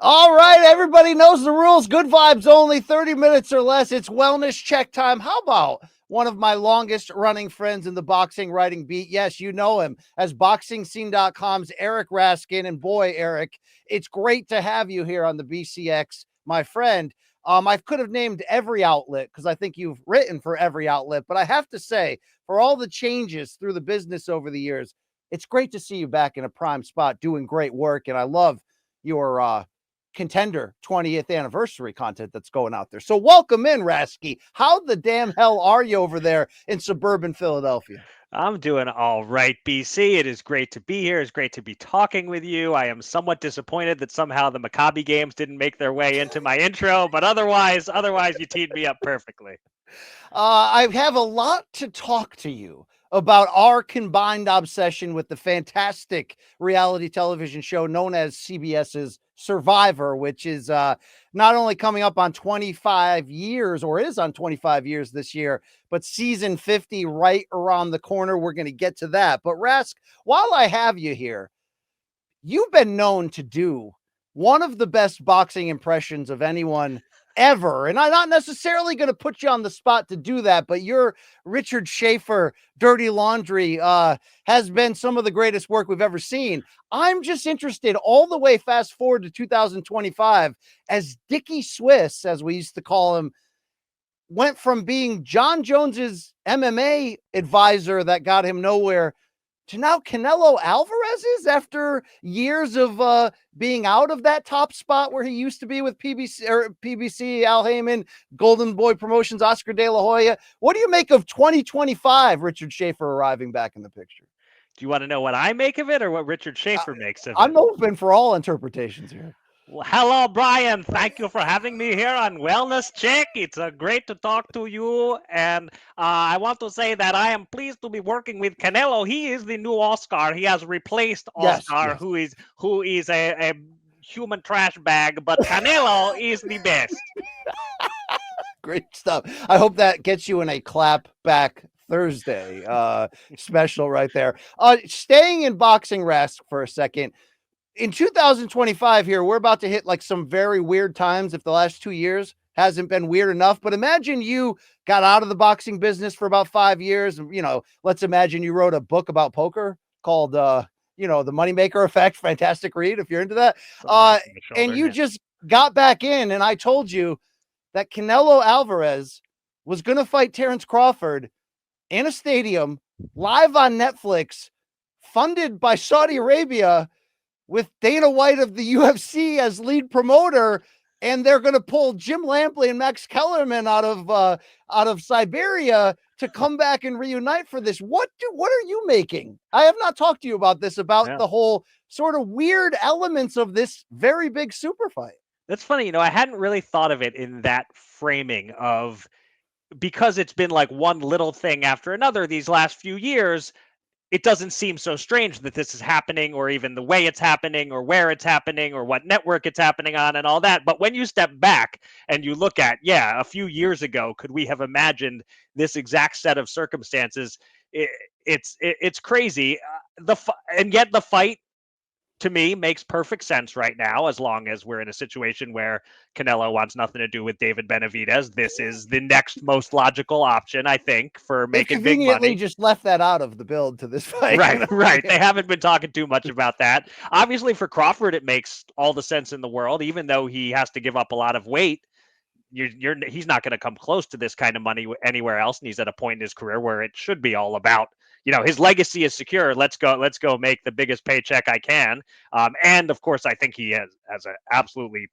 All right, everybody knows the rules. Good vibes only, 30 minutes or less. It's wellness check time. How about one of my longest running friends in the boxing writing beat? Yes, you know him as BoxingScene.com's Eric Raskin. And boy, Eric, it's great to have you here on the BCX, my friend. I could have named every outlet because I think you've written for every outlet, but I have to say, for all the changes through the business over the years, it's great to see you back in a prime spot doing great work. And I love your Contender 20th anniversary content that's going out there. So welcome in, Rasky. How the damn hell are you over there in suburban Philadelphia? I'm doing all right, BC. It is great to be here. It's great to be talking with you. I am somewhat disappointed that somehow the Maccabi games didn't make their way into my intro, but otherwise, you teed me up perfectly. I have a lot to talk to you about our combined obsession with the fantastic reality television show known as CBS's Survivor, which is not only coming up on 25 years or is on 25 years this year, but season 50 right around the corner. We're going to get to that. But Rask, while I have you here, you've been known to do one of the best boxing impressions of anyone ever. And I'm not necessarily going to put you on the spot to do that, but your Richard Schaeffer Dirty Laundry has been some of the greatest work we've ever seen. I'm just interested all the way fast forward to 2025 as Dickie Swiss, as we used to call him, went from being John Jones's MMA advisor that got him nowhere to now Canelo Alvarez's after years of being out of that top spot where he used to be with PBC, Al Heyman, Golden Boy Promotions, Oscar De La Hoya. What do you make of 2025 Richard Schaefer arriving back in the picture? Do you want to know what I make of it or what Richard Schaeffer makes of it? I'm open for all interpretations here. Well, hello, Brian. Thank you for having me here on Wellness Check. It's great to talk to you. And I want to say that I am pleased to be working with Canelo. He is the new Oscar. He has replaced Oscar, Yes. who is a human trash bag, but Canelo is the best. Great stuff. I hope that gets you in a clap back Thursday special right there. Staying in boxing, Rask, for a second. In 2025 here, we're about to hit like some very weird times if the last 2 years hasn't been weird enough. But imagine you got out of the boxing business for about 5 years. You know, let's imagine you wrote a book about poker called, The Moneymaker Effect. Fantastic read if you're into that. And you just got back in, and I told you that Canelo Alvarez was going to fight Terence Crawford in a stadium live on Netflix, funded by Saudi Arabia, with Dana White of the UFC as lead promoter, and they're going to pull Jim Lampley and Max Kellerman out of Siberia to come back and reunite for this. What are you making? I have not talked to you about this, about the whole sort of weird elements of this very big super fight. That's funny. I hadn't really thought of it in that framing of, because it's been like one little thing after another these last few years, it doesn't seem so strange that this is happening, or even the way it's happening, or where it's happening, or what network it's happening on, and all that. But when you step back and you look at, a few years ago, could we have imagined this exact set of circumstances? It's crazy. And yet the fight, to me, makes perfect sense right now, as long as we're in a situation where Canelo wants nothing to do with David Benavidez. This is the next most logical option, I think, for making big money. Just left that out of the build to this fight. Right. They haven't been talking too much about that. Obviously, for Crawford, it makes all the sense in the world, even though he has to give up a lot of weight. He's not going to come close to this kind of money anywhere else, and he's at a point in his career where it should be all about, his legacy is secure. Let's go make the biggest paycheck I can. And of course, I think he has an absolutely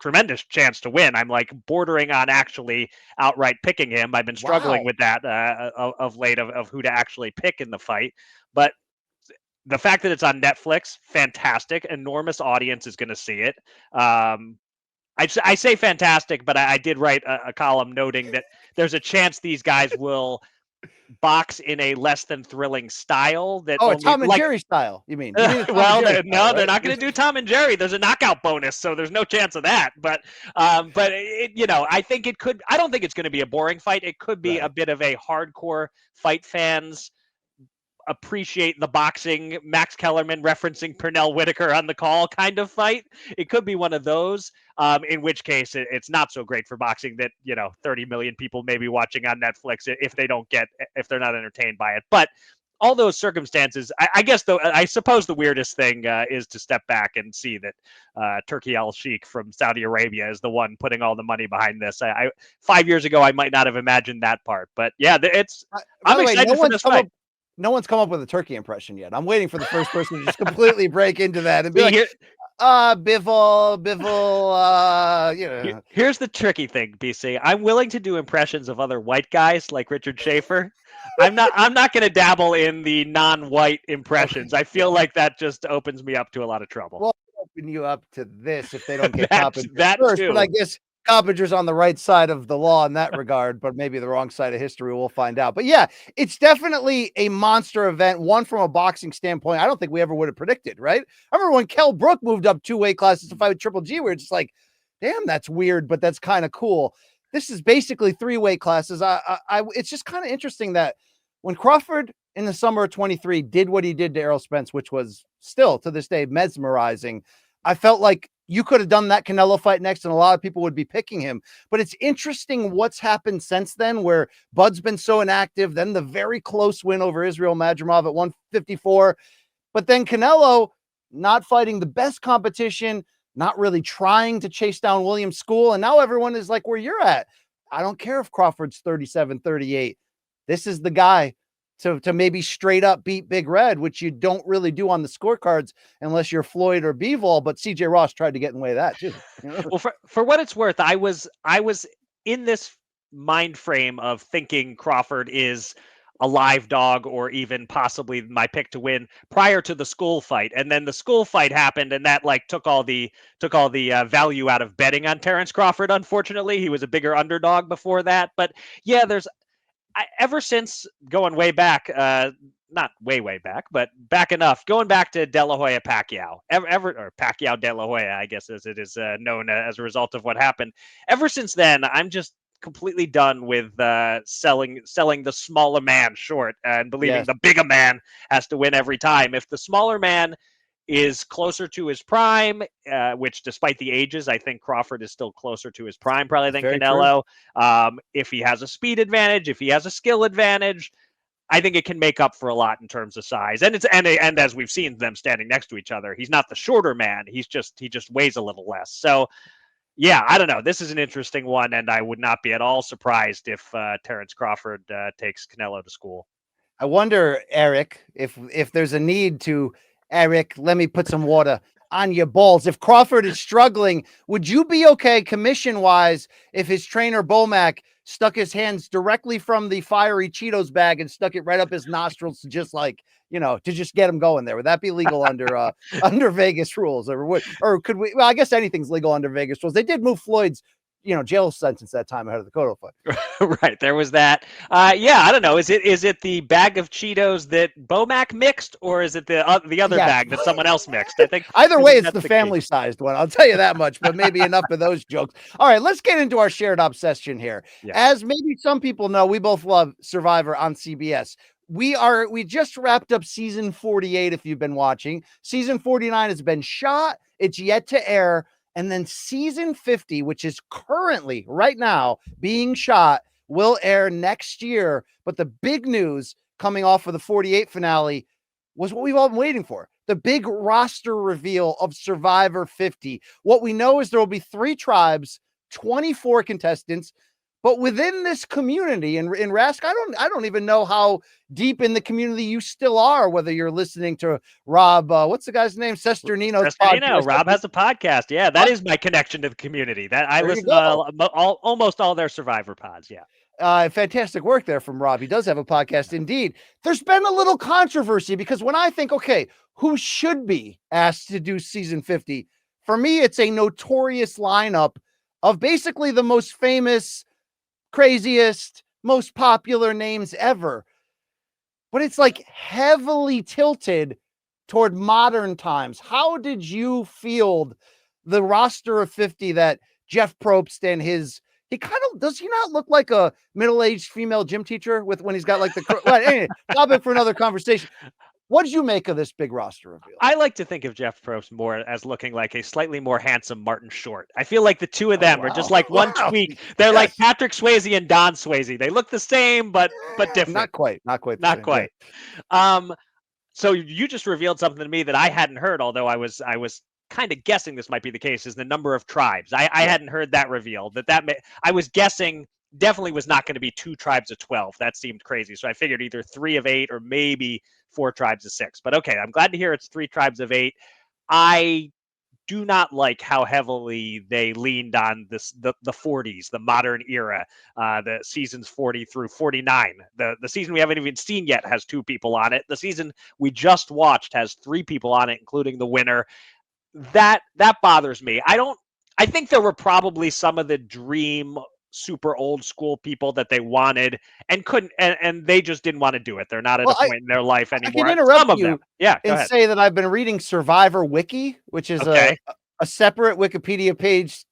tremendous chance to win. I'm like bordering on actually outright picking him. I've been struggling with that of late of who to actually pick in the fight. But the fact that it's on Netflix, fantastic. Enormous audience is going to see it. I say fantastic, but I did write a column noting that there's a chance these guys will box in a less than thrilling style. That Tom and Jerry style, you mean? Well, they're not going to do Tom and Jerry. There's a knockout bonus, so there's no chance of that. But I think it could. I don't think it's going to be a boring fight. It could be a bit of a hardcore fight fans appreciate the boxing, Max Kellerman referencing Pernell Whitaker on the call kind of fight. It could be one of those, in which case it's not so great for boxing that, 30 million people may be watching on Netflix if they're not entertained by it. But all those circumstances, I guess, though, I suppose the weirdest thing is to step back and see that Turki Al-Sheikh from Saudi Arabia is the one putting all the money behind this. 5 years ago, I might not have imagined that part, but yeah, I'm excited for this fight. No one's come up with a turkey impression yet. I'm waiting for the first person to just completely break into that and be like, Bivol, Here's the tricky thing, BC. I'm willing to do impressions of other white guys like Richard Schaeffer. I'm not going to dabble in the non-white impressions. I feel like that just opens me up to a lot of trouble. Well, open you up to this if they don't get that first, too. But I guess Coppinger's on the right side of the law in that regard, but maybe the wrong side of history. We'll find out. But yeah, it's definitely a monster event. One from a boxing standpoint, I don't think we ever would have predicted, right? I remember when Kell Brook moved up 2 weight classes to fight with Triple G, where it's like, damn, that's weird, but that's kind of cool. This is basically 3 weight classes. It's just kind of interesting that when Crawford in the summer of 23 did what he did to Errol Spence, which was still to this day mesmerizing, I felt like you could have done that Canelo fight next and a lot of people would be picking him. But it's interesting what's happened since then, where Bud's been so inactive, then the very close win over Israel Madrimov at 154. But then Canelo not fighting the best competition, not really trying to chase down William School. And now everyone is like where you're at. I don't care if Crawford's 37, 38. This is the guy to maybe straight up beat Big Red, which you don't really do on the scorecards unless you're Floyd or Bivol. But CJ Ross tried to get in the way of that too. Well, for what it's worth, I was in this mind frame of thinking Crawford is a live dog or even possibly my pick to win prior to the School fight. And then the School fight happened and that took all the value out of betting on Terence Crawford. Unfortunately, he was a bigger underdog before that. But yeah, ever since going way back, not way back, but back enough, going back to De La Hoya Pacquiao, or Pacquiao De La Hoya, I guess as it is known as a result of what happened. Ever since then, I'm just completely done with selling the smaller man short and believing the bigger man has to win every time. If the smaller man is closer to his prime, which despite the ages, I think Crawford is still closer to his prime probably than Canelo. If he has a speed advantage, if he has a skill advantage, I think it can make up for a lot in terms of size. And and as we've seen them standing next to each other, he's not the shorter man. He just weighs a little less. So yeah, I don't know. This is an interesting one, and I would not be at all surprised if Terence Crawford takes Canelo to School. I wonder, Eric, if there's a need to, Eric, let me put some water on your balls. If Crawford is struggling, would you be okay commission-wise if his trainer Bomac stuck his hands directly from the fiery Cheetos bag and stuck it right up his nostrils to just to just get him going there? Would that be legal under under Vegas rules? Or could we? Well, I guess anything's legal under Vegas rules. They did move Floyd's jail sentence that time ahead of the Cotto fight. Right, there was that. Yeah, I don't know. Is it the bag of Cheetos that Bomac mixed, or is it the other bag that someone else mixed? I think either way, it's the family-sized one. I'll tell you that much. But maybe enough of those jokes. All right, let's get into our shared obsession here. Yeah. As maybe some people know, we both love Survivor on CBS. We just wrapped up season 48. If you've been watching, season 49 has been shot. It's yet to air. And then season 50, which is currently right now being shot, will air next year. But the big news coming off of the 48 finale was what we've all been waiting for. The big roster reveal of Survivor 50. What we know is there will be 3 tribes, 24 contestants. But within this community, and in Rask, I don't even know how deep in the community you still are, whether you're listening to Rob, what's the guy's name? Sesternino's podcast. Rob has a podcast. Yeah, that is my connection to the community. That I listen to almost all their Survivor pods. Yeah. Fantastic work there from Rob. He does have a podcast indeed. There's been a little controversy because when I think, okay, who should be asked to do season 50? For me, it's a notorious lineup of basically the most famous, craziest, most popular names ever. But it's heavily tilted toward modern times. How did you field the roster of 50 that Jeff Probst and he kind of does he not look like a middle-aged female gym teacher with when he's got like the well, anyway, topic for another conversation. What did you make of this big roster reveal? I like to think of Jeff Probst more as looking like a slightly more handsome Martin Short. I feel like the two of them are just like one tweak. They're like Patrick Swayze and Don Swayze. They look the same, but different. Not quite. Not quite. Not quite. Yeah. So you just revealed something to me that I hadn't heard, although I was kind of guessing this might be the case, is the number of tribes. I hadn't heard that revealed. I was guessing definitely was not going to be 2 tribes of 12. That seemed crazy. So I figured either 3 of 8 or maybe 4 tribes of 6. But okay, I'm glad to hear it's 3 tribes of 8. I do not like how heavily they leaned on the 40s, the modern era, the seasons 40 through 49. The season we haven't even seen yet has 2 people on it. The season we just watched has 3 people on it, including the winner. That bothers me. I think there were probably some of the dream super old school people that they wanted and couldn't, and they just didn't want to do it. They're not at a point in their life anymore. I can interrupt some of you them. Yeah, and say that I've been reading Survivor Wiki, which is a separate Wikipedia page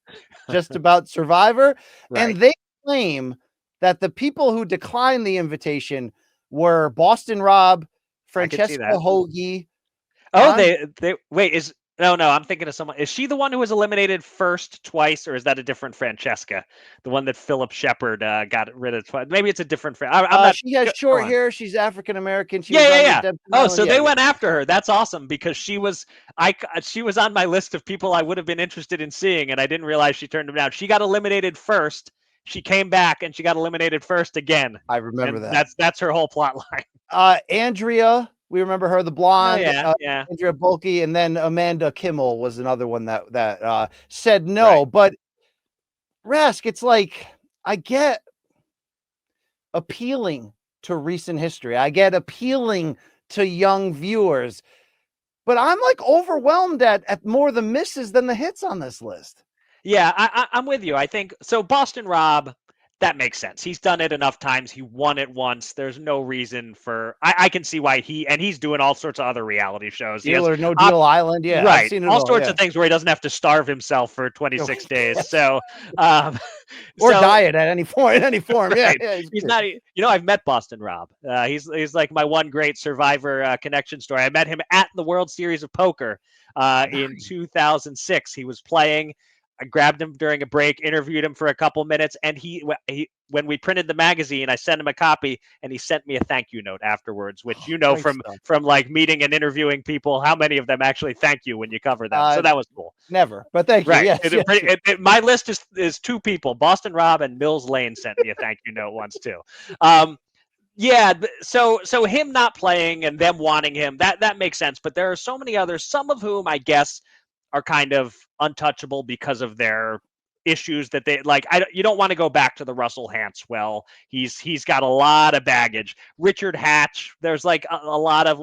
just about Survivor. Right. And they claim that the people who declined the invitation were Boston Rob, Francesca Hoagie. Oh, they wait, No, I'm thinking of someone. Is she the one who was eliminated first twice, or is that a different Francesca? The one that Philip Shepard got rid of twice? Maybe it's a different. I'm not. She has short hair. She's African American. Yeah. Oh, so they went after her. That's awesome because she was on my list of people I would have been interested in seeing, and I didn't realize she turned them down. She got eliminated first. She came back and she got eliminated first again. I remember that. That's her whole plot line. Andrea. We remember her, the blonde, Andrea Bulkey, and then Amanda Kimmel was another one that said no. Right. But Rask, it's like I get appealing to recent history. I get appealing to young viewers, but I'm like overwhelmed at more the misses than the hits on this list. Yeah, I'm with you. I think so. Boston Rob. That makes sense. He's done it enough times. He won it once. There's no reason for. I can see why he's doing all sorts of other reality shows. Deal or No Deal Island, yeah, right. All sorts of things where he doesn't have to starve himself for 26 days. So, or diet at any point, any form. Right. Yeah, he's not. I've met Boston Rob. He's like my one great Survivor connection story. I met him at the World Series of Poker in 2006. He was playing. I grabbed him during a break, interviewed him for a couple minutes, and he when we printed the magazine, I sent him a copy, and he sent me a thank you note afterwards, which from like meeting and interviewing people, how many of them actually thank you when you cover them. So that was cool. Never, but thank you. Right. Yes, my list is 2 people. Boston Rob and Mills Lane sent me a thank you note once too. Yeah, so him not playing and them wanting him, that makes sense. But there are so many others, some of whom I guess are kind of untouchable because of their issues that they like. You don't want to go back to the Russell Hanswell. He's got a lot of baggage. Richard Hatch, there's like a lot of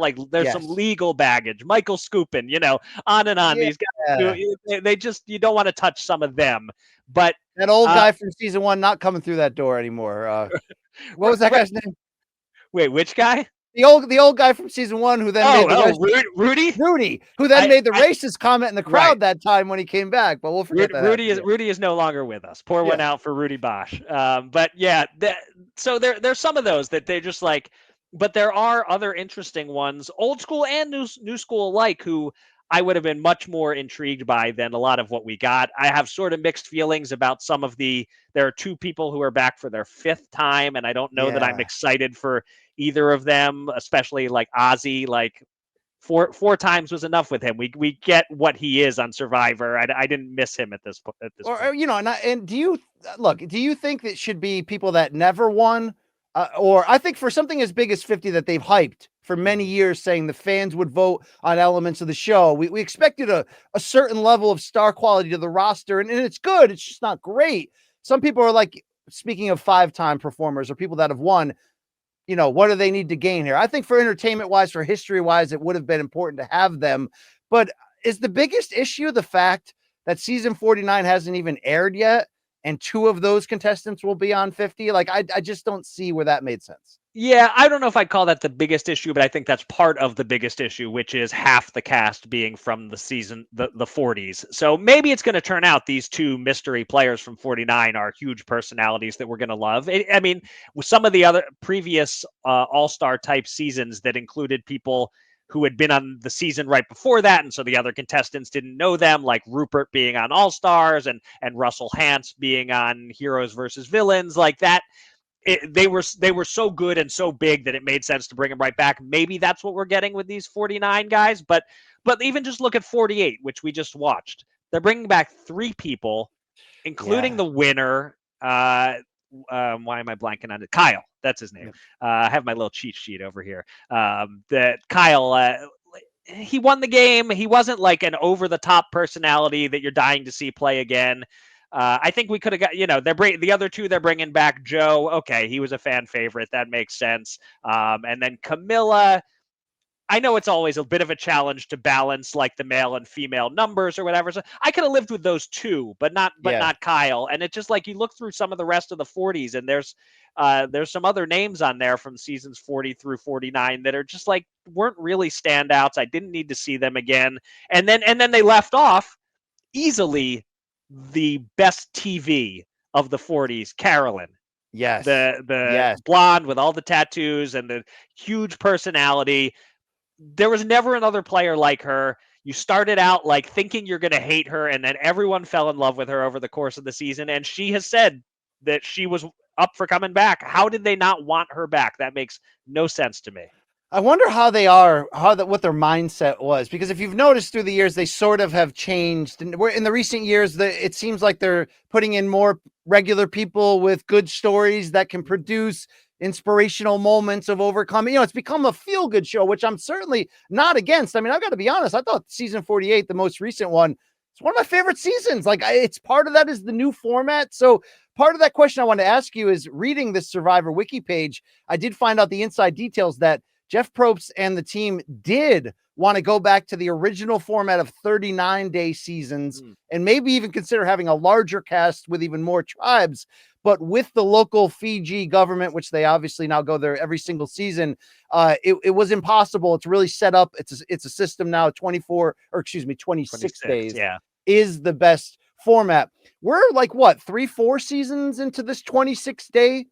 some legal baggage. Michael Skupin, on and on. These guys, they just, you don't want to touch some of them. But that old guy from season 1 not coming through that door anymore. What was that guy's name? Wait, which guy? The old guy from season 1 who then made Rudy, who then made the racist comment in the crowd that time when he came back. But we'll forget that. Rudy is no longer with us. Pour one out for Rudy Bosch. But yeah, so there's some of those that they just like. But there are other interesting ones, old school and new school alike, who I would have been much more intrigued by than a lot of what we got. I have sort of mixed feelings about some of there are 2 people who are back for their 5th time, and I don't know that I'm excited for either of them, especially like Ozzy. Like 4 times was enough with him. We get what he is on Survivor. I didn't miss him at this point. And do you think that should be people that never won? Or I think for something as big as 50 that they've hyped for many years, saying the fans would vote on elements of the show, we expected a certain level of star quality to the roster, and it's good. It's just not great. Some people are like, speaking of 5-time performers or people that have won, what do they need to gain here? I think for entertainment wise, for history wise, it would have been important to have them. But is the biggest issue the fact that season 49 hasn't even aired yet? and 2 of those contestants will be on 50. Like, I just don't see where that made sense. Yeah, I don't know if I'd call that the biggest issue, but I think that's part of the biggest issue, which is half the cast being from the season, the 40s. So maybe it's going to turn out these 2 mystery players from 49 are huge personalities that we're going to love. I mean, with some of the other previous All-Star type seasons that included people who had been on the season right before that, and so the other contestants didn't know them, like Rupert being on All-Stars and Russell Hantz being on Heroes versus Villains, like that. They were so good and so big that it made sense to bring them right back. Maybe that's what we're getting with these 49 guys, but even just look at 48, which we just watched. They're bringing back 3 people, including the winner. Why am I blanking on it? Kyle, that's his name. I have my little cheat sheet over here. That Kyle. He won the game. He wasn't like an over-the-top personality that you're dying to see play again. I think we could have got, the other 2 they're bringing back. Joe, okay, he was a fan favorite. That makes sense. And then Camilla, I know it's always a bit of a challenge to balance like the male and female numbers or whatever. So I could have lived with those 2, but not Kyle. And it's just like you look through some of the rest of the 40s, and there's some other names on there from seasons 40 through 49 that are just like weren't really standouts. I didn't need to see them again. And then they left off easily the best TV of the 40s, Carolyn. Yes. The blonde with all the tattoos and the huge personality. There was never another player like her. You started out like thinking you're going to hate her, and then everyone fell in love with her over the course of the season. And she has said that she was up for coming back. How did they not want her back? That makes no sense to me. I wonder what their mindset was, because if you've noticed through the years, they sort of have changed. And in the recent years, it seems like they're putting in more regular people with good stories that can produce inspirational moments of overcoming. It's become a feel-good show, which I'm certainly not against. I mean, I've got to be honest. I thought season 48, the most recent one, it's one of my favorite seasons. Like, it's part of that is the new format. So part of that question I want to ask you is, reading this Survivor wiki page, I did find out the inside details that Jeff Probst and the team did want to go back to the original format of 39-day seasons and maybe even consider having a larger cast with even more tribes. But with the local Fiji government, which they obviously now go there every single season, it was impossible. It's really set up. It's a system now. 26 days is the best format. We're like, what, 3-4 seasons into this 26-day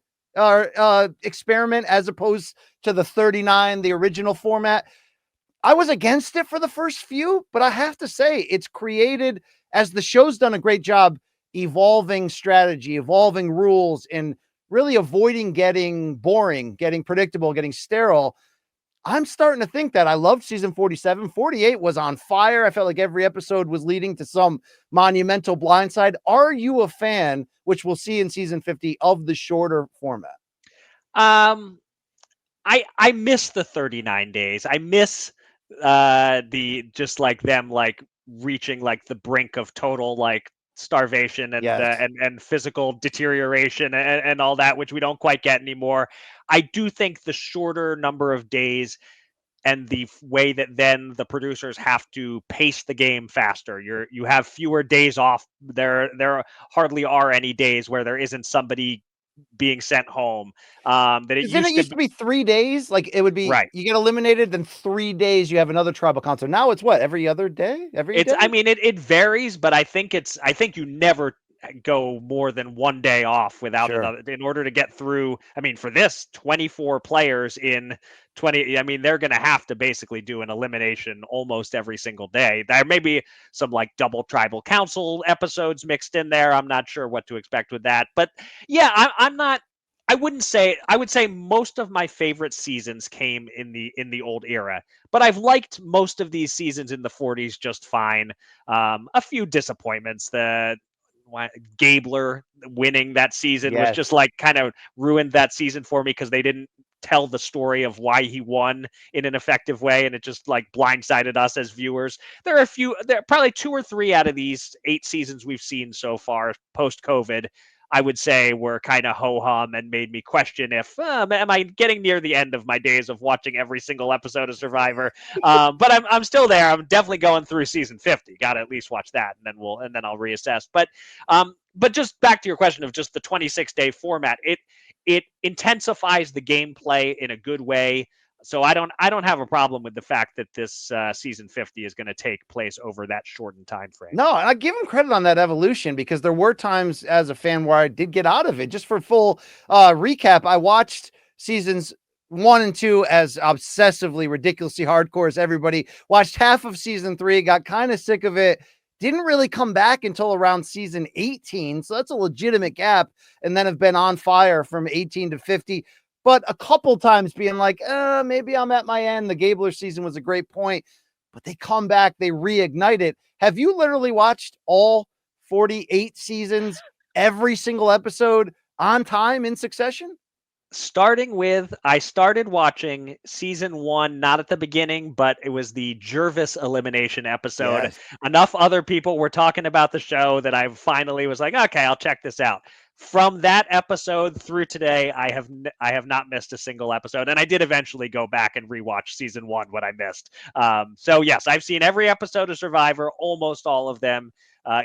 experiment, as opposed to the 39, the original format. I was against it for the first few, but I have to say it's created, as the show's done a great job evolving strategy, evolving rules, and really avoiding getting boring, getting predictable, getting sterile. I'm starting to think that I loved season 47. 48 was on fire. I felt like every episode was leading to some monumental blindside. Are you a fan, which we'll see in season 50, of the shorter format? I miss the 39 days. I miss the just like them like reaching like the brink of total like starvation and physical deterioration and all that, which we don't quite get anymore. I do think the shorter number of days and the way that then the producers have to pace the game faster. You have fewer days off. There hardly are any days where there isn't somebody being sent home. That it used to be 3 days. Like, it would be right. You get eliminated, then 3 days you have another tribal council. Now it's what, every other day? Day? I mean, it varies, but I think you never go more than 1 day off without another in order to get through. I mean, for this 24 players in 20, I mean, they're going to have to basically do an elimination almost every single day. There may be some like double tribal council episodes mixed in there. I'm not sure what to expect with that, but yeah, I'm not. I would say most of my favorite seasons came in the old era, but I've liked most of these seasons in the 40s just fine. A few disappointments. The Gabler winning that season was just like kind of ruined that season for me, because they didn't tell the story of why he won in an effective way, and it just like blindsided us as viewers. There are probably 2 or 3 out of these 8 seasons we've seen so far post-COVID I would say were kind of ho-hum and made me question if, am I getting near the end of my days of watching every single episode of Survivor? But I'm still there. I'm definitely going through season 50. Got to at least watch that, and then I'll reassess. But just back to your question of just the 26-day format, it intensifies the gameplay in a good way. So I don't have a problem with the fact that this season 50 is going to take place over that shortened time frame. No, and I give him credit on that evolution, because there were times as a fan where I did get out of it. Just for full recap, I watched seasons 1 and 2 as obsessively, ridiculously hardcore as everybody. Watched half of season 3, got kind of sick of it. Didn't really come back until around season 18. So that's a legitimate gap. And then have been on fire from 18 to 50. But a couple times being like, maybe I'm at my end. The Gabler season was a great point, but they come back, they reignite it. Have you literally watched all 48 seasons, every single episode on time in succession? Starting with, I started watching season 1, not at the beginning, but it was the Jervis elimination episode. Yes. Enough other people were talking about the show that I finally was like, okay, I'll check this out. From that episode through today, I have not missed a single episode, and I did eventually go back and rewatch season 1 when I missed. So yes, I've seen every episode of Survivor, almost all of them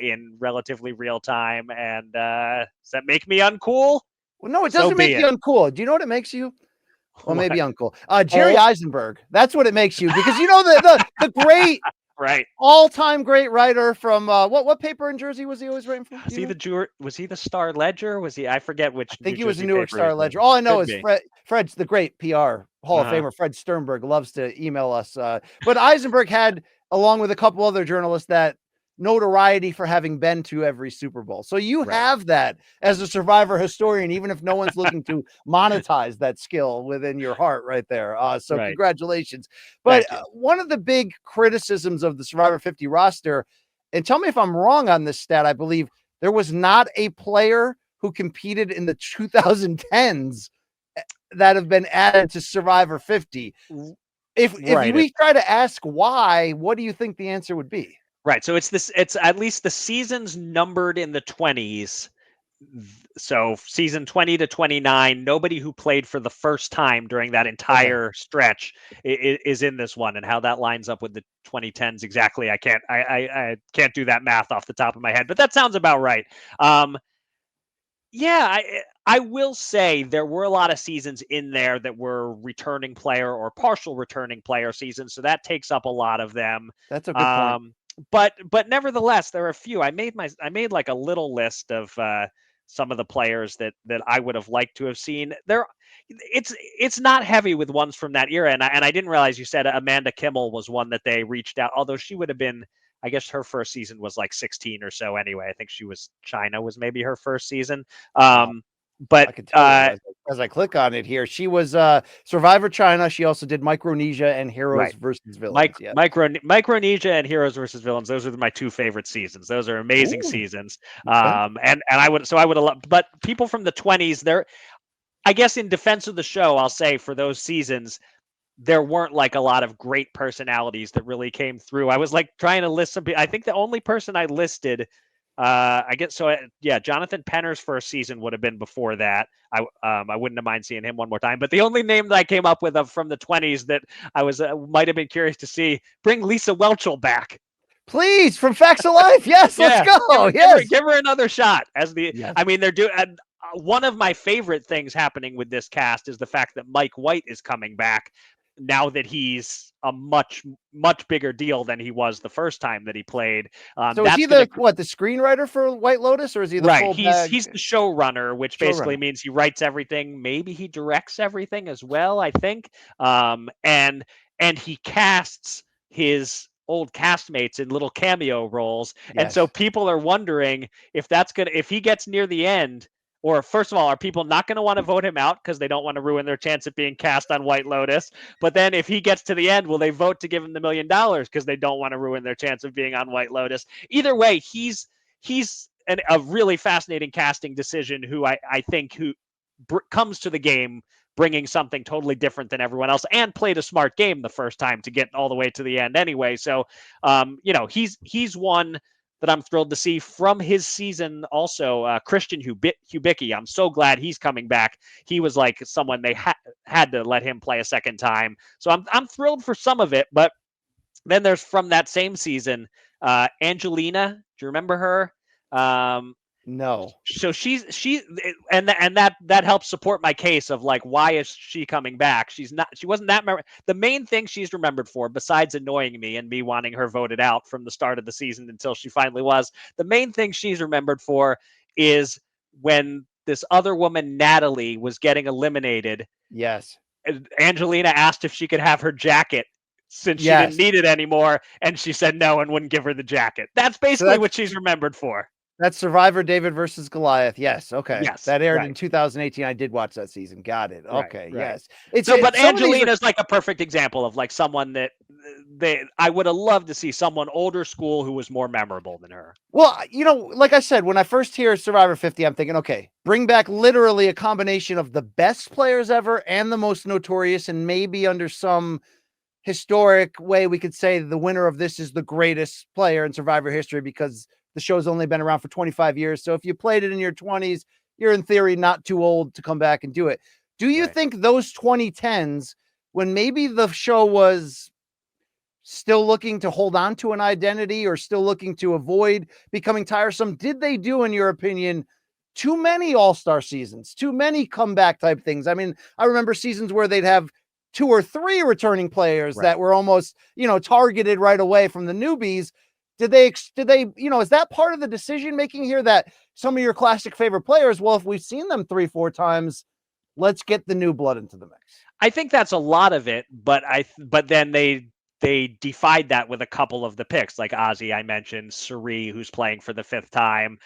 in relatively real time. And does that make me uncool? Well, no, it doesn't make you uncool. Do you know what it makes you? Well, maybe uncool. Jerry Eisenberg. That's what it makes you, because you know the great, right, all-time great writer from what paper in Jersey was he always writing for? Was he the Star Ledger? Was he? I forget which. I think he was the Newark Star Ledger. All I know is Fred's the great PR Hall of Uh-huh. Famer. Fred Sternberg loves to email us. But Eisenberg had, along with a couple other journalists, that notoriety for having been to every Super Bowl. So you have that as a Survivor historian, even if no one's looking to monetize that skill within your heart right there. So congratulations. But one of the big criticisms of the Survivor 50 roster, and tell me if I'm wrong on this stat, I believe there was not a player who competed in the 2010s that have been added to Survivor 50. If we try to ask why, what do you think the answer would be? Right. So it's at least the seasons numbered in the 20s. So season 20 to 29, nobody who played for the first time during that entire stretch is in this one, and how that lines up with the 2010s exactly. I can't do that math off the top of my head, but that sounds about right. Yeah, I will say there were a lot of seasons in there that were returning player or partial returning player seasons, so that takes up a lot of them. That's a good point. But nevertheless, there are a few. I made like a little list of some of the players that I would have liked to have seen. It's not heavy with ones from that era, and I didn't realize you said Amanda Kimmel was one that they reached out. Although she would have been, I guess her first season was like 16 or so anyway. I think China was maybe her first season. But I can tell you as I click on it here, she was Survivor China. She also did Micronesia and Heroes versus Villains. Micronesia and Heroes versus Villains. Those are my two favorite seasons. Those are amazing seasons. And I would have loved, but people from the 20s, I guess in defense of the show, I'll say for those seasons, there weren't like a lot of great personalities that really came through. I was like trying to list some people. I think the only person I listed, Jonathan Penner's first season would have been before that. I wouldn't have mind seeing him one more time. But the only name that I came up with from the 20s that I was might have been curious to see, bring Lisa Welchel back. Please, from Facts of Life. Yes, let's go. Give her another shot as I mean, they're doing. One of my favorite things happening with this cast is the fact that Mike White is coming back now that he's a much, much bigger deal than he was the first time that he played. So is he the screenwriter for White Lotus, or is he the full bag? He's the showrunner, which basically means he writes everything. Maybe he directs everything as well, I think. And he casts his old castmates in little cameo roles. Yes. And so people are wondering if he gets near the end, or first of all, are people not going to want to vote him out because they don't want to ruin their chance of being cast on White Lotus? But then if he gets to the end, will they vote to give him the $1 million because they don't want to ruin their chance of being on White Lotus? Either way, he's a really fascinating casting decision who I think comes to the game bringing something totally different than everyone else, and played a smart game the first time to get all the way to the end anyway. So, he's one that I'm thrilled to see from his season. Also, Christian Hubicki. I'm so glad he's coming back. He was like someone they had to let him play a second time. So I'm thrilled for some of it. But then there's from that same season, Angelina. Do you remember her? No. So she and that helps support my case of like, why is she coming back? She wasn't that the main thing she's remembered for, besides annoying me and me wanting her voted out from the start of the season until she finally was, the main thing she's remembered for is when this other woman, Natalie, was getting eliminated. Yes. Angelina asked if she could have her jacket since she didn't need it anymore, and she said no and wouldn't give her the jacket. That's basically what she's remembered for. That's Survivor David versus Goliath. Yes. Okay. Yes. That aired in 2018. I did watch that season. Got it. Okay. Right. Yes. But Angelina's like a perfect example of like someone that I would have loved to see someone older school who was more memorable than her. Well, like I said, when I first hear Survivor 50, I'm thinking, okay, bring back literally a combination of the best players ever and the most notorious, and maybe under some historic way, we could say the winner of this is the greatest player in Survivor history because the show's only been around for 25 years. So if you played it in your 20s, you're in theory not too old to come back and do it. Do you think those 2010s, when maybe the show was still looking to hold on to an identity or still looking to avoid becoming tiresome, did they do, in your opinion, too many all-star seasons, too many comeback type things? I mean, I remember seasons where they'd have 2 or 3 returning players that were almost, targeted right away from the newbies. Did they, is that part of the decision making here that some of your classic favorite players, well, if we've seen them 3-4 times, let's get the new blood into the mix? I think that's a lot of it, but then they defied that with a couple of the picks, like Ozzy, I mentioned, Suri, who's playing for the 5th time.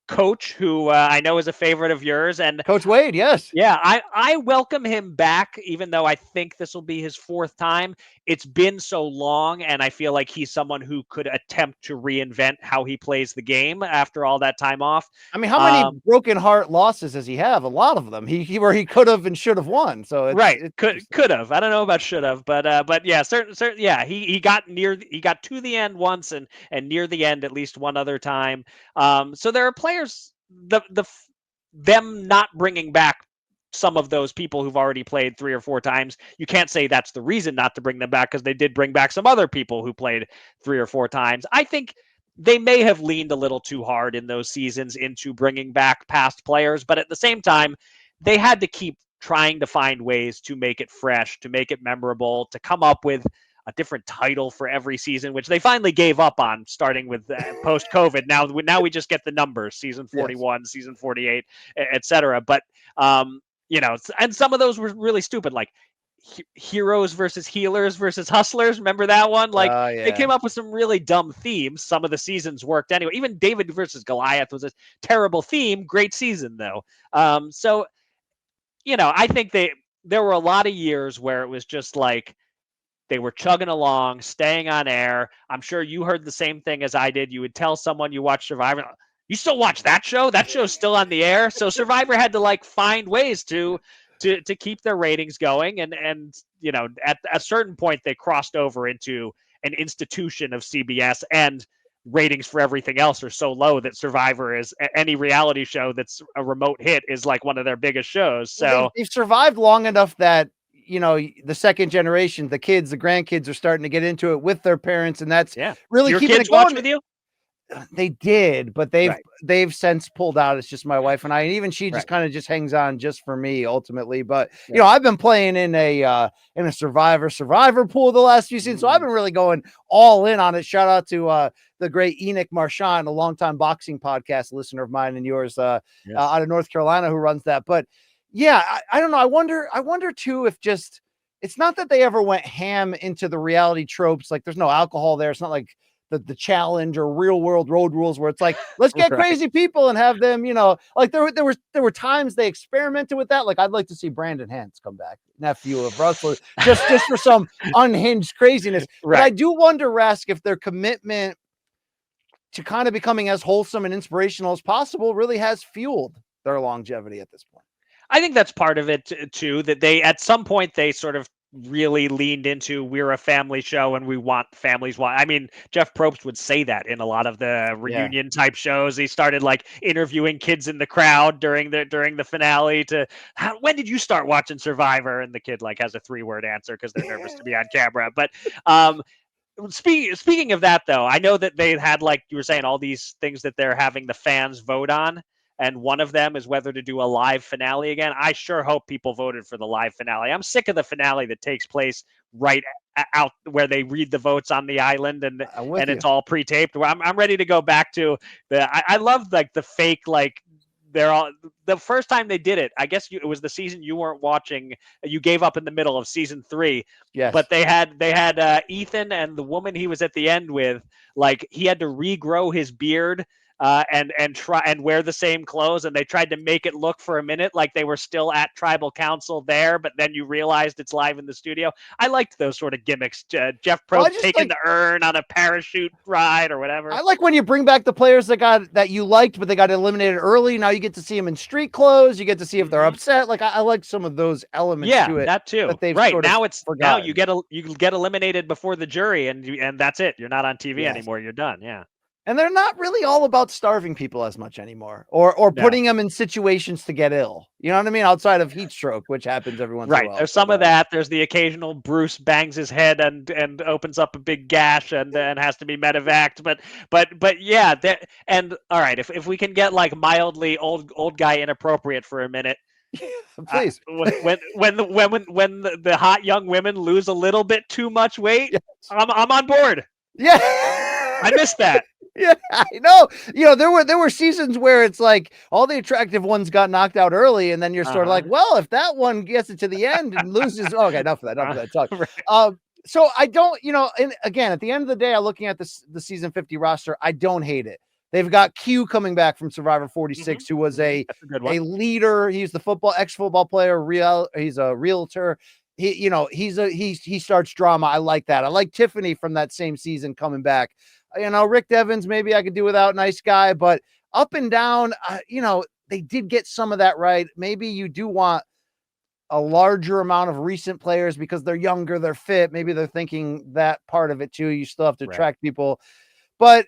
Coach, who I know is a favorite of yours, and Coach Wade. Yes. Yeah, I welcome him back, even though I think this will be his 4th time. It's been so long, and I feel like he's someone who could attempt to reinvent how he plays the game after all that time off. I mean, how many broken heart losses does he have? A lot of them. He where he could have and should have won. So could have. I don't know about should have, but yeah, certain yeah, he got to the end once and near the end at least one other time. So there are players them not bringing back some of those people who've already played 3 or 4 times. You can't say that's the reason not to bring them back, because they did bring back some other people who played 3 or 4 times. I think they may have leaned a little too hard in those seasons into bringing back past players, but at the same time, they had to keep trying to find ways to make it fresh, to make it memorable, to come up with a different title for every season, which they finally gave up on, starting with post-COVID. Now we just get the numbers: season 41, season 48, etc. But and some of those were really stupid, like heroes versus healers versus hustlers. Remember that one? Like they came up with some really dumb themes. Some of the seasons worked anyway. Even David versus Goliath was a terrible theme. Great season though. So I think there were a lot of years where it was just like they were chugging along, staying on air. I'm sure you heard the same thing as I did. You would tell someone you watch Survivor, you still watch that show? That show's still on the air. So Survivor had to like find ways to keep their ratings going. And at a certain point, they crossed over into an institution of CBS, and ratings for everything else are so low that Survivor is, any reality show that's a remote hit is like one of their biggest shows. So they've survived long enough that the second generation, the kids, the grandkids are starting to get into it with their parents, and that's really your keeping kids it going. watch with you. They did, but they've since pulled out. It's just my wife and I, and even she just kind of just hangs on just for me ultimately. But I've been playing in a Survivor pool the last few seasons, so I've been really going all in on it. Shout out to the great Enoch Marchand, a longtime boxing podcast listener of mine and yours, out of North Carolina, who runs that. But I don't know. I wonder too if just it's not that they ever went ham into the reality tropes. Like there's no alcohol there. It's not like the challenge or real world road rules where it's like, let's get crazy people and have them, like there were times they experimented with that. Like I'd like to see Brandon Hance come back, nephew of Russell, just for some unhinged craziness. But I do wonder, Rask, if their commitment to kind of becoming as wholesome and inspirational as possible really has fueled their longevity at this point. I think that's part of it too, that they, at some point, they sort of really leaned into we're a family show and we want families. I mean, Jeff Probst would say that in a lot of the reunion type shows. He started like interviewing kids in the crowd during the finale to when did you start watching Survivor? And the kid like has a 3-word answer because they're nervous to be on camera. But speaking of that though, I know that they had, like you were saying, all these things that they're having the fans vote on. And one of them is whether to do a live finale again. I sure hope people voted for the live finale. I'm sick of the finale that takes place right out where they read the votes on the island and it's all pre-taped. I'm ready to go back to I love like the fake, like they're all the first time they did it. I guess it was the season you weren't watching. You gave up in the middle of season 3. Yes. But they had Ethan and the woman he was at the end with, like he had to regrow his beard. And try and wear the same clothes, and they tried to make it look for a minute like they were still at tribal council there, but then you realized it's live in the studio. I liked those sort of gimmicks. Jeff Probst taking the urn on a parachute ride or whatever. I like when you bring back the players that you liked, but they got eliminated early. Now you get to see them in street clothes. You get to see if they're upset. Like I like some of those elements to it. That too. That they've right sort now of it's forgotten. now you get eliminated before the jury, and that's it. You're not on TV anymore. You're done. Yeah. And they're not really all about starving people as much anymore, or putting them in situations to get ill. You know what I mean? Outside of heat stroke, which happens every once in a while. There's some of that. There's the occasional Bruce bangs his head and opens up a big gash and has to be medevaced. But yeah. And all right, if we can get like mildly old guy inappropriate for a minute. Please. When the hot young women lose a little bit too much weight, yes. I'm on board. Yeah. I missed that. Yeah, I know. You know, there were seasons where it's like all the attractive ones got knocked out early, and then you're sort of like, well, if that one gets it to the end and loses, okay, enough of that talk. Right. So I don't, and again, at the end of the day, I'm looking at the season 50 roster. I don't hate it. They've got Q coming back from Survivor 46, who was a leader. He's the ex-football player. He's a realtor. He starts drama. I like that. I like Tiffany from that same season coming back. Rick Devens, maybe I could do without, nice guy, but up and down, they did get some of that right. Maybe you do want a larger amount of recent players because they're younger, they're fit. Maybe they're thinking that part of it too. You still have to attract people, but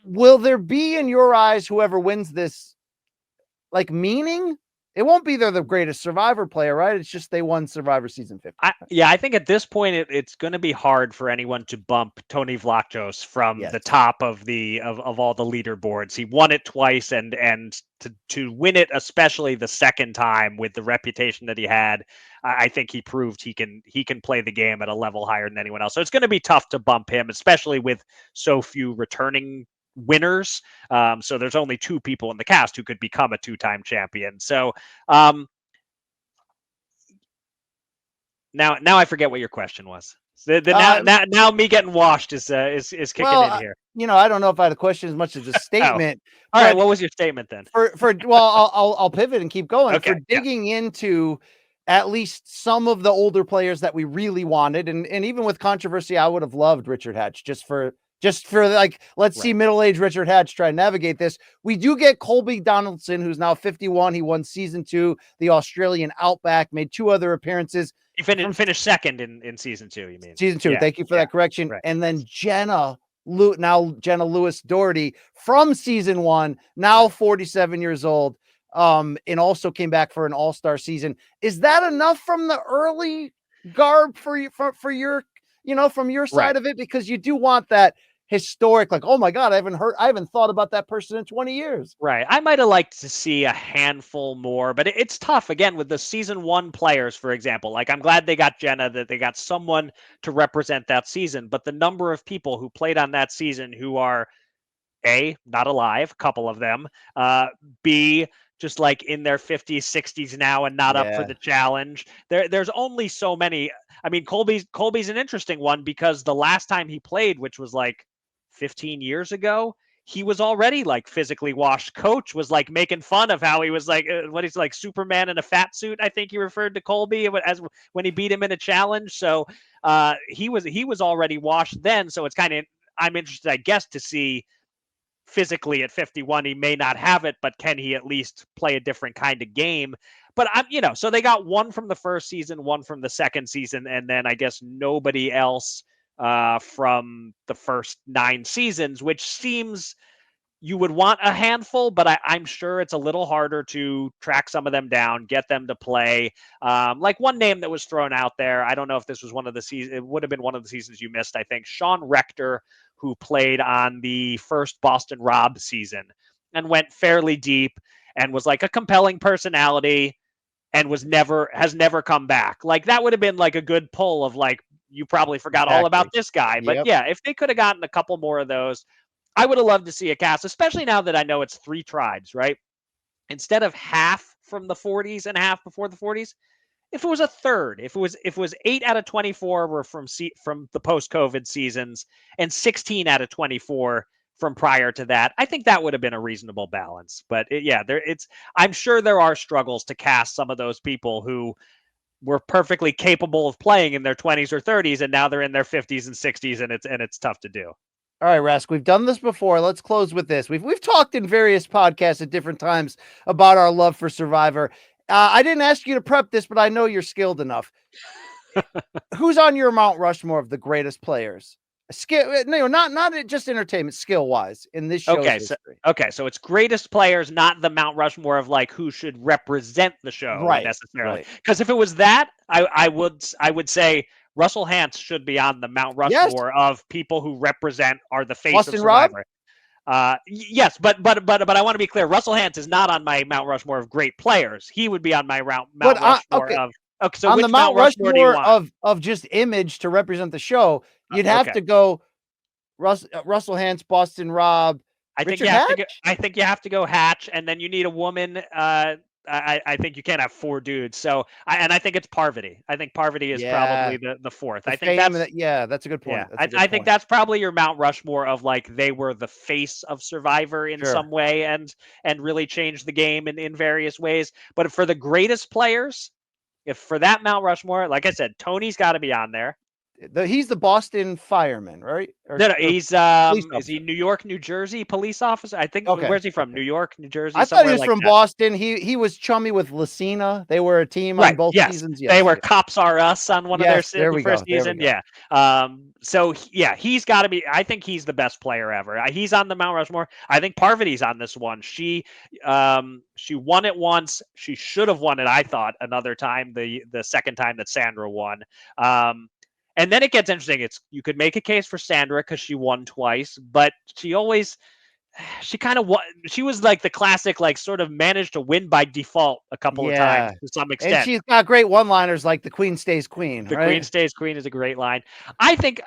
will there be, in your eyes, whoever wins this, like meaning? It won't be they're the greatest Survivor player, right? It's just they won Survivor season 50. I think at this point it's going to be hard for anyone to bump Tony Vlachos from the top of all the leaderboards. He won it twice, and to win it, especially the second time with the reputation that he had, I think he proved he can play the game at a level higher than anyone else. So it's going to be tough to bump him, especially with so few returning winners. So there's only 2 people in the cast who could become a 2-time champion. So now I forget what your question was. Now me getting washed is kicking in here. I don't know if I had a question as much as a statement. All right, what was your statement then? I'll pivot and keep going. Okay, for digging into at least some of the older players that we really wanted, and even with controversy, I would have loved Richard Hatch just for like, let's see middle-aged Richard Hatch try and navigate this. We do get Colby Donaldson, who's now 51. He won season 2, the Australian Outback, made 2 other appearances. He finished second in season 2, you mean? Season 2. Yeah, thank you for that correction. Right. And then Jenna Lewis Doherty from season 1, now 47 years old, and also came back for an all-star season. Is that enough from the early garb for your from your side of it? Because you do want that historic, like, oh my God, I haven't thought about that person in 20 years. Right. I might have liked to see a handful more, but it's tough again with the season 1 players, for example. Like, I'm glad they got Jenna, that they got someone to represent that season, but the number of people who played on that season who are A, not alive, a couple of them, B, just like in their 50s, 60s now and not up for the challenge. There's only so many. I mean, Colby's an interesting one because the last time he played, which was like 15 years ago, he was already like physically washed. Coach was like making fun of how he was like, what he's like, Superman in a fat suit. I think he referred to Colby as when he beat him in a challenge. So he was already washed then. So it's kind of, I'm interested, I guess, to see physically at 51, he may not have it, but can he at least play a different kind of game? But so they got one from the first season, one from the second season, and then I guess nobody else from the first 9 seasons, which seems you would want a handful, but I'm sure it's a little harder to track some of them down, get them to play. Like one name that was thrown out there, I don't know if this was one of the seasons, it would have been one of the seasons you missed, I think. Sean Rector, who played on the first Boston Rob season and went fairly deep and was like a compelling personality and has never come back. Like that would have been like a good pull of like, you probably forgot all about this guy. But yeah, if they could have gotten a couple more of those, I would have loved to see a cast, especially now that I know it's 3 tribes, right? Instead of half from the 40s and half before the 40s, if it was a third, if it was 8 out of 24 were from the post-COVID seasons and 16 out of 24 from prior to that, I think that would have been a reasonable balance. But I'm sure there are struggles to cast some of those people who were perfectly capable of playing in their 20s or 30s, and now they're in their 50s and 60s, and it's tough to do. All right, Rask, we've done this before. Let's close with this. We've talked in various podcasts at different times about our love for Survivor. I didn't ask you to prep this, but I know you're skilled enough. Who's on your Mount Rushmore of the greatest players? Not just entertainment, skill wise in this show's history. So it's greatest players, not the Mount Rushmore of like who should represent the show necessarily. Because if it was that, I would say Russell Hantz should be on the Mount Rushmore of people who are the face Boston of Survivor. Rob? Yes, but I want to be clear. Russell Hantz is not on my Mount Rushmore of great players. He would be on my Mount Rushmore of. Okay, so on which the Mount Rushmore do you want? of just image to represent the show, you'd have to go Russell Hantz, Boston Rob. I think you have to go Hatch, and then you need a woman. I think you can't have 4 dudes. So I think it's Parvati. I think Parvati is probably the fourth. I think that's a good point. Yeah, I think that's probably your Mount Rushmore of like they were the face of Survivor in some way and really changed the game in various ways. But for the greatest players, if for that Mount Rushmore, like I said, Tony's got to be on there. He's the Boston fireman, right? No, he's is he New York, New Jersey police officer? I think. Okay. Where's he from? New York, New Jersey. I thought he was from Boston. He was chummy with Lucina. They were a team on both seasons. Yes, they were Cops R Us on one of their first season. Yeah. So he's got to be. I think he's the best player ever. He's on the Mount Rushmore. I think Parvati's on this one. She won it once. She should have won it. I thought another time. The second time that Sandra won. And then it gets interesting. You could make a case for Sandra because she won twice, but she was like the classic, like sort of managed to win by default a couple of times to some extent. And she's got great one-liners like "The Queen stays queen." The Queen stays queen is a great line. I think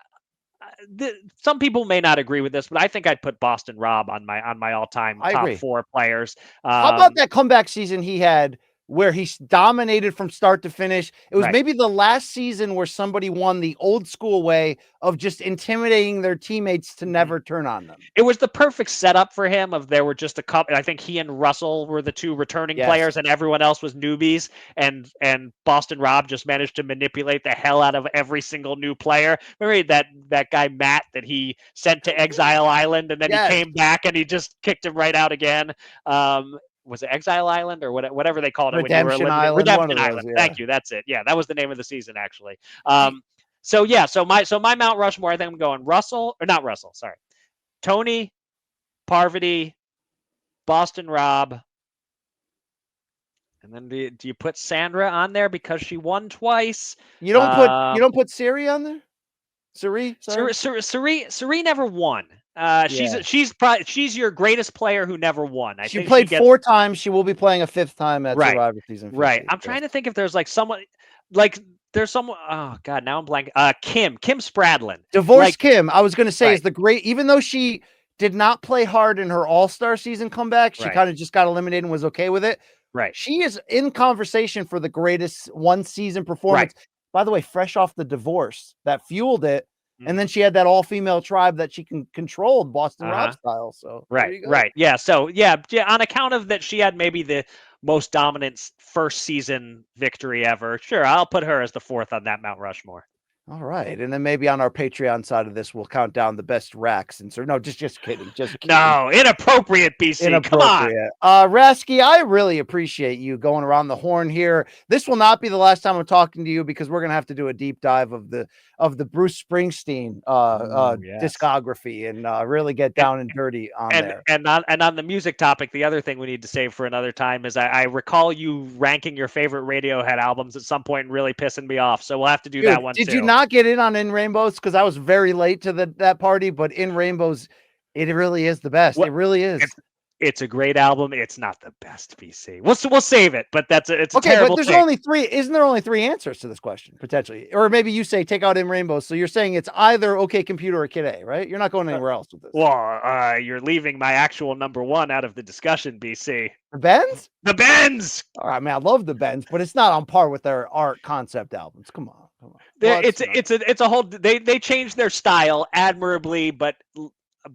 some people may not agree with this, but I think I'd put Boston Rob on my all-time top 4 players. How about that comeback season he had, where he dominated from start to finish? It was maybe the last season where somebody won the old school way of just intimidating their teammates to never turn on them. It was the perfect setup for him. There were just a couple. I think he and Russell were the 2 returning players, and everyone else was newbies. And Boston Rob just managed to manipulate the hell out of every single new player. Remember that guy Matt that he sent to Exile Island, and then he came back and he just kicked him right out again. Was it Exile Island or whatever they called it? Redemption Island. Redemption Island. Thank you. That's it. Yeah, that was the name of the season, actually. So my Mount Rushmore, I think I'm going Tony, Parvati, Boston Rob, and then do you put Sandra on there because she won twice? You don't put Siri on there. Siri never won. She's your greatest player who never won. She played 4 times. She will be playing a 5th time at Survivor season 50. Right. I'm trying to think if there's like someone like there's someone. Oh God, now I'm blanking. Kim Spradlin. Divorced Kim. I was going to say is the great. Even though she did not play hard in her All-Star season comeback, she kind of just got eliminated and was okay with it. Right. She is in conversation for the greatest one season performance. Right. By the way, fresh off the divorce that fueled it. And then she had that all-female tribe that she controlled Boston Rob style. So right. Yeah. So on account of that, she had maybe the most dominant first season victory ever. Sure, I'll put her as the 4th on that Mount Rushmore. All right. And then maybe on our Patreon side of this, we'll count down the best racks. And so, no, just kidding. Just kidding. No, inappropriate, BC. Come on. Inappropriate. Rasky, I really appreciate you going around the horn here. This will not be the last time I'm talking to you because we're gonna have to do a deep dive of the Bruce Springsteen Yes. discography and really get down and dirty on there. And on the music topic, the other thing we need to save for another time is I recall you ranking your favorite Radiohead albums at some point and really pissing me off. So we'll have to do that one Did too. you not get in on In Rainbows? Because I was very late to that party, but In Rainbows, it really is the best. It really is. It's a great album. It's not the best, BC. We'll save it, but it's a okay. Terrible But there's thing. only three. Isn't there only three answers to this question potentially? Or maybe you say take out In Rainbows. So you're saying it's either OK Computer or Kid A, right? You're not going anywhere else with this. Well, you're leaving my actual number one out of the discussion, BC. The Bends? The Bends. All right, man. I love the Bends, but it's not on par with their art concept albums. Come on. Well, it's a whole. They changed their style admirably, but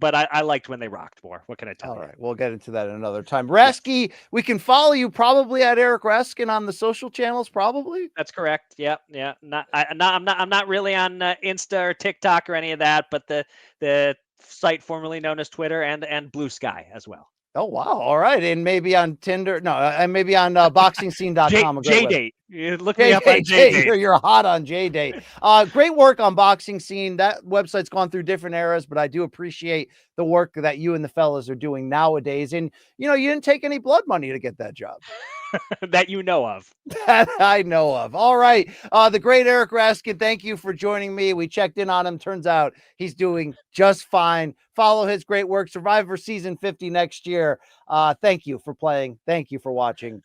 I liked when they rocked more. What can I tell you? All right, we'll get into that another time. Rasky, we can follow you probably at Eric Raskin on the social channels, probably. That's correct. Yeah. I'm not really on Insta or TikTok or any of that, but the site formerly known as Twitter and Blue Sky as well. Oh, wow. All right. And maybe on Tinder. No, and maybe on boxingscene.com. J-Date. Look me up on J-Date. You're hot on J-Date. Great work on Boxing Scene. That website's gone through different eras, but I do appreciate the work that you and the fellas are doing nowadays. And, you didn't take any blood money to get that job. That you know of. That I know of. All right. The great Eric Raskin, thank you for joining me. We checked in on him. Turns out he's doing just fine. Follow his great work. Survivor Season 50 next year. Thank you for playing. Thank you for watching.